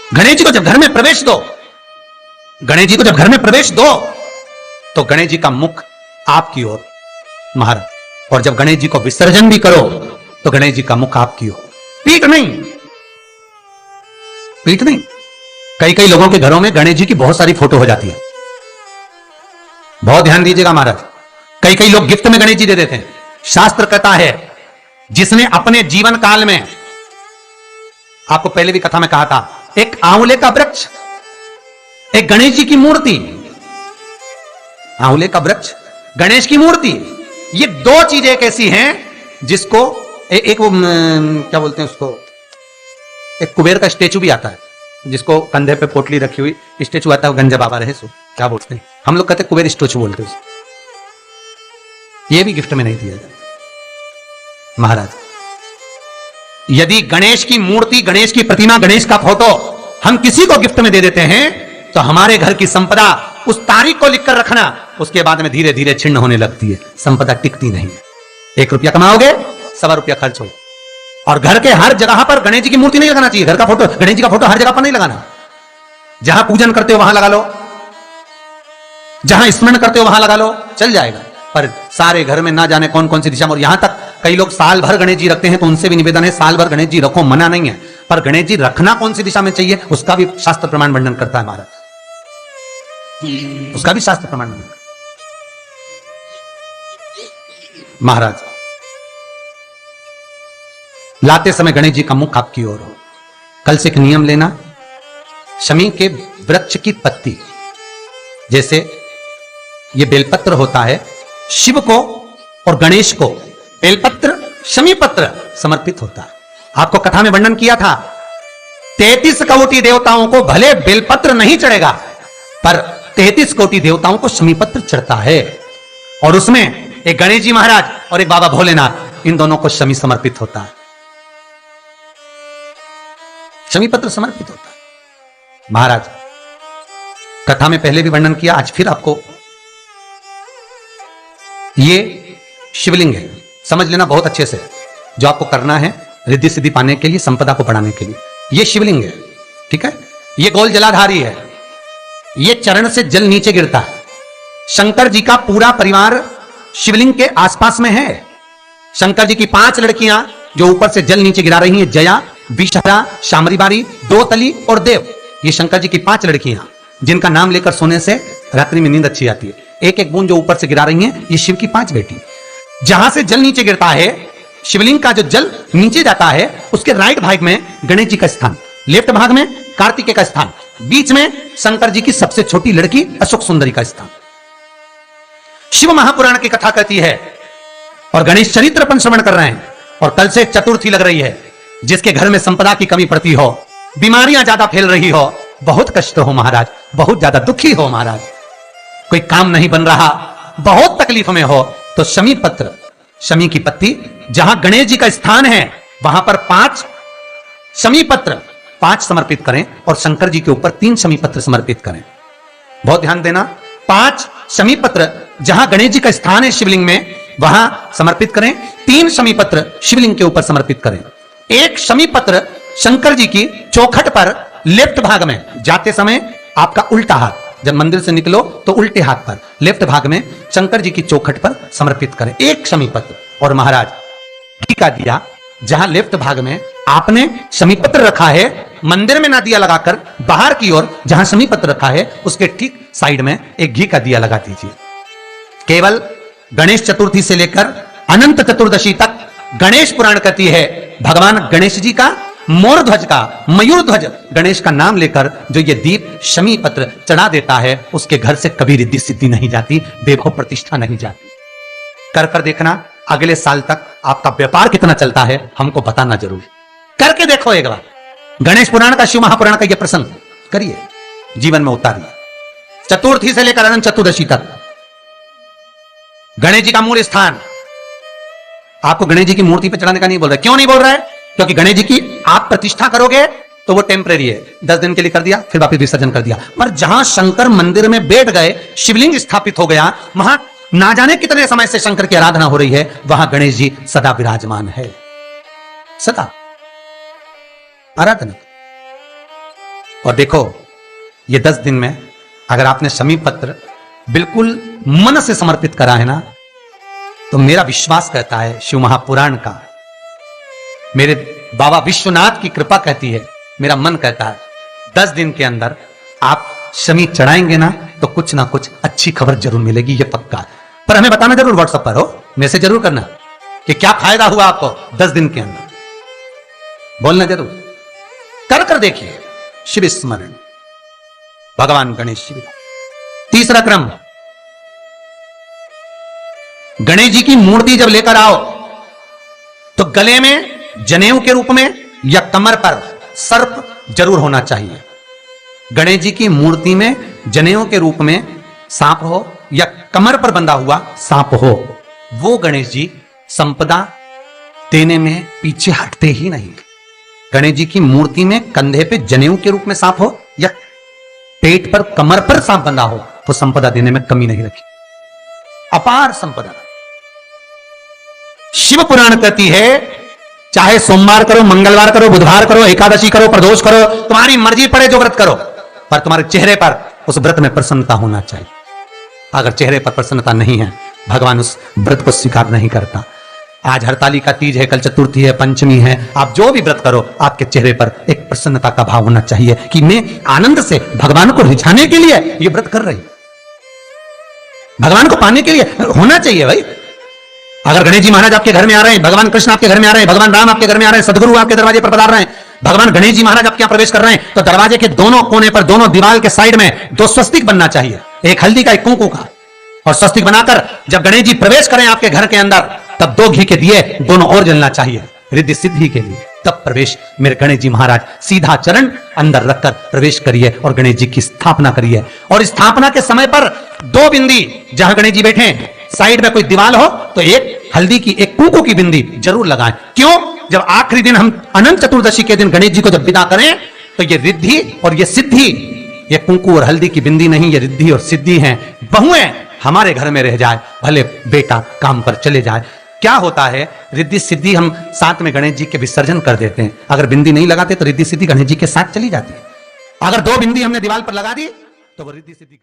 गणेश जी को जब घर में प्रवेश दो, गणेश जी को जब घर में प्रवेश दो तो गणेश जी का मुख आपकी ओर महाराज, और जब गणेश जी को विसर्जन भी करो तो गणेश जी का मुख आपकी ओर, पीठ नहीं, पीठ नहीं। कई कई लोगों के घरों में गणेश जी की बहुत सारी फोटो हो जाती है, बहुत ध्यान दीजिएगा महाराज। कई कई लोग गिफ्ट में गणेश जी दे देते हैं। शास्त्र कहता है जिसने अपने जीवन काल में, आपको पहले भी कथा में कहा था, एक आंवले का वृक्ष, एक गणेश जी की मूर्ति, आंवले का वृक्ष, गणेश की मूर्ति, ये दो चीजें एक ऐसी हैं जिसको एक वो क्या बोलते हैं उसको, एक कुबेर का स्टेचू भी आता है जिसको कंधे पे पोटली रखी हुई स्टेचू आता है, गंजा बाबा रहे सो क्या बोलते हैं, हम लोग कहते हैं कुबेर स्टेचू बोलते हैं। ये भी गिफ्ट में नहीं दिया जाता महाराज। यदि गणेश की मूर्ति, गणेश की प्रतिमा, गणेश का फोटो हम किसी को गिफ्ट में दे देते हैं तो हमारे घर की संपदा, उस तारीख को लिखकर रखना, उसके बाद में धीरे धीरे छिन्न होने लगती है, संपदा टिकती नहीं है। 1 रुपया कमाओगे, 1.25 रुपया खर्च हो। और घर के हर जगह पर गणेश जी की मूर्ति नहीं लगाना चाहिए, घर का फोटो, गणेश जी का फोटो हर जगह पर नहीं लगाना। जहां पूजन करते हो वहां लगा लो, जहां स्मरण करते हो वहां लगा लो, चल जाएगा। पर सारे घर में ना जाने कौन कौन सी दिशा में, और यहां तक कई लोग साल भर गणेश जी रखते हैं तो उनसे भी निवेदन है साल भर गणेश जी रखो, मना नहीं है, पर गणेश जी रखना कौन सी दिशा में चाहिए उसका भी शास्त्र प्रमाण वर्णन करता है महाराज, उसका भी शास्त्र प्रमाण वर्णन महाराज। लाते समय गणेश जी का मुख आपकी ओर हो। कल से एक नियम लेना, शमी के वृक्ष की पत्ती, जैसे ये बेलपत्र होता है, शिव को और गणेश को बेलपत्र, शमी पत्र समर्पित होता है। आपको कथा में वर्णन किया था 33 कोटि देवताओं को भले बेलपत्र नहीं चढ़ेगा, पर 33 कोटि देवताओं को शमी पत्र चढ़ता है, और उसमें एक गणेश जी महाराज और एक बाबा भोलेनाथ, इन दोनों को शमी समर्पित होता है, शमी पत्र समर्पित होता है महाराज। कथा में पहले भी वर्णन किया, आज फिर आपको, ये शिवलिंग है, समझ लेना बहुत अच्छे से, जो आपको करना है रिद्धि सिद्धि पाने के लिए, संपदा को बढ़ाने के लिए। ये शिवलिंग है, ठीक है, ये गोल जलाधारी है, ये चरण से जल नीचे गिरता है। शंकर जी का पूरा परिवार शिवलिंग के आसपास में है। शंकर जी की 5 लड़कियां जो ऊपर से जल नीचे गिरा रही हैं, जया, विषहरा, शामरीबारी, दोतली और देव, ये शंकर जी की 5 लड़कियां जिनका नाम लेकर सोने से रात्रि में नींद अच्छी आती है। एक एक बूंद जो ऊपर से गिरा रही हैं, ये शिव की 5 बेटी। जहां से जल नीचे गिरता है, शिवलिंग का जो जल नीचे जाता है, उसके राइट भाग में गणेश जी का स्थान, लेफ्ट भाग में कार्तिकेय का स्थान, बीच में शंकर जी की सबसे छोटी लड़की अशोक सुंदरी का स्थान। शिव महापुराण की कथा कहती है, और गणेश चरित्र अपन श्रवण कर रहे हैं, और कल से चतुर्थी लग रही है। जिसके घर में संपदा की कमी पड़ती हो, बीमारियां ज्यादा फैल रही हो, बहुत कष्ट हो महाराज, बहुत ज्यादा दुखी हो महाराज, कोई काम नहीं बन रहा, बहुत तकलीफ में हो, तो शमी पत्र, शमी की पत्ती, जहां गणेश जी का स्थान है वहां पर 5 शमी पत्र 5 समर्पित करें, और शंकर जी के ऊपर 3 शमी पत्र समर्पित करें। बहुत ध्यान देना, 5 शमी पत्र जहां गणेश जी का स्थान है शिवलिंग में, वहां समर्पित करें। 3 शमी पत्र शिवलिंग के ऊपर समर्पित करें। 1 शमी पत्र शंकर जी की चौखट पर लेफ्ट भाग में, जाते समय आपका उल्टा हाथ, जब मंदिर से निकलो तो उल्टे हाथ पर लेफ्ट भाग में शंकर जी की चौखट पर समर्पित करें 1 शमी पत्र। और महाराज घी का दिया जहां लेफ्ट भाग में आपने शमी पत्र रखा है, मंदिर में ना दिया लगाकर बाहर की ओर जहां शमी पत्र रखा है उसके ठीक साइड में एक घी का दिया लगा दीजिए। केवल गणेश चतुर्थी से लेकर अनंत चतुर्दशी तक गणेश पुराण कहती है, भगवान गणेश जी का मोर ध्वज का, मयूर ध्वज गणेश का नाम लेकर जो ये दीप शमी पत्र चढ़ा देता है, उसके घर से कभी रिद्धि सिद्धि नहीं जाती, वैभव प्रतिष्ठा नहीं जाती। कर कर देखना, अगले साल तक आपका व्यापार कितना चलता है हमको बताना जरूर, करके देखो एक बार। गणेश पुराण का, शिव महापुराण का यह प्रसंग करिए, जीवन में उतारिए। चतुर्थी से लेकर अनंत चतुर्दशी तक गणेश जी का मूल स्थान, आपको गणेश जी की मूर्ति पर चढ़ाने का नहीं बोल रहा। क्यों नहीं बोल रहा है? क्योंकि गणेश जी की आप प्रतिष्ठा करोगे तो वो टेम्परेरी है, 10 दिन के लिए कर दिया, फिर वापस विसर्जन कर दिया। पर जहां शंकर मंदिर में बैठ गए, शिवलिंग स्थापित हो गया, वहां ना जाने कितने समय से शंकर की आराधना हो रही है, वहां गणेश जी सदा विराजमान है, सदा आराधना। और देखो ये 10 दिन में अगर आपने शमी पत्र बिल्कुल मन से समर्पित करा है ना, तो मेरा विश्वास कहता है, शिव महापुराण का, मेरे बाबा विश्वनाथ की कृपा कहती है, मेरा मन कहता है 10 दिन के अंदर आप शमी चढ़ाएंगे ना तो कुछ ना कुछ अच्छी खबर जरूर मिलेगी, ये पक्का है। पर हमें बताना जरूर, व्हाट्सएप पर हो, मैसेज जरूर करना कि क्या फायदा हुआ आपको 10 दिन के अंदर, बोलना जरूर, कर देखिए। शिव स्मरण, भगवान गणेश शिव। तीसरा क्रम, गणेश जी की मूर्ति जब लेकर आओ तो गले में जनेऊ के रूप में या कमर पर सर्प जरूर होना चाहिए। गणेश जी की मूर्ति में जनेऊ के रूप में सांप हो या कमर पर बंधा हुआ सांप हो, वो गणेश जी संपदा देने में पीछे हटते ही नहीं। गणेश जी की मूर्ति में कंधे पे जनेऊ के रूप में सांप हो या पेट पर कमर पर सांप बंधा हो तो संपदा देने में कमी नहीं रखी, अपार संपदा। शिव पुराण कहती है चाहे सोमवार करो, मंगलवार करो, बुधवार करो, एकादशी करो, प्रदोष करो, तुम्हारी मर्जी पड़े जो व्रत करो, पर तुम्हारे चेहरे पर उस व्रत में प्रसन्नता होना चाहिए। अगर चेहरे पर प्रसन्नता नहीं है, भगवान उस व्रत को स्वीकार नहीं करता। आज हरतालिका तीज है, कल चतुर्थी है, पंचमी है, आप जो भी व्रत करो आपके चेहरे पर एक प्रसन्नता का भाव होना चाहिए कि मैं आनंद से भगवान को रिझाने के लिए ये व्रत कर रही, भगवान को पाने के लिए होना चाहिए भाई। अगर गणेश जी महाराज आपके घर में आ रहे हैं, भगवान कृष्ण आपके घर में आ रहे हैं, भगवान राम आपके घर में आ रहे हैं, सदगुरु आपके दरवाजे पर पधार रहे हैं, भगवान गणेश जी महाराज आपके यहां प्रवेश कर रहे हैं, तो दरवाजे के दोनों कोने पर, दोनों दीवार के साइड में 2 स्वस्तिक बनना चाहिए, एक हल्दी का, एक कुंकू का। और स्वस्तिक बनाकर जब गणेश जी प्रवेश करें आपके घर के अंदर, तब 2 घी के दिए दोनों ओर जलना चाहिए रिद्धि सिद्धि के लिए। तब प्रवेश मेरे गणेश जी महाराज, सीधा चरण अंदर रखकर प्रवेश करिए और गणेश जी की स्थापना करिए। और स्थापना के समय पर 2 बिंदी, जहां गणेश जी बैठे साइड में कोई दीवार हो तो एक हल्दी की, एक कुंकू की बिंदी जरूर लगाएं। क्यों? जब आखिरी दिन हम अनंत चतुर्दशी के दिन गणेश जी को जब विदा करें तो ये रिद्धि और ये सिद्धि, ये कुंकू और हल्दी की बिंदी नहीं, ये रिद्धि और सिद्धि है। बहुएं हमारे घर में रह जाए, भले बेटा काम पर चले जाए। क्या होता है, रिद्धि सिद्धि हम साथ में गणेश जी के विसर्जन कर देते हैं। अगर बिंदी नहीं लगाते तो रिद्धि सिद्धि गणेश जी के साथ चली जाती है। अगर 2 बिंदी हमने दीवार पर लगा दी तो वो रिद्धि सिद्धि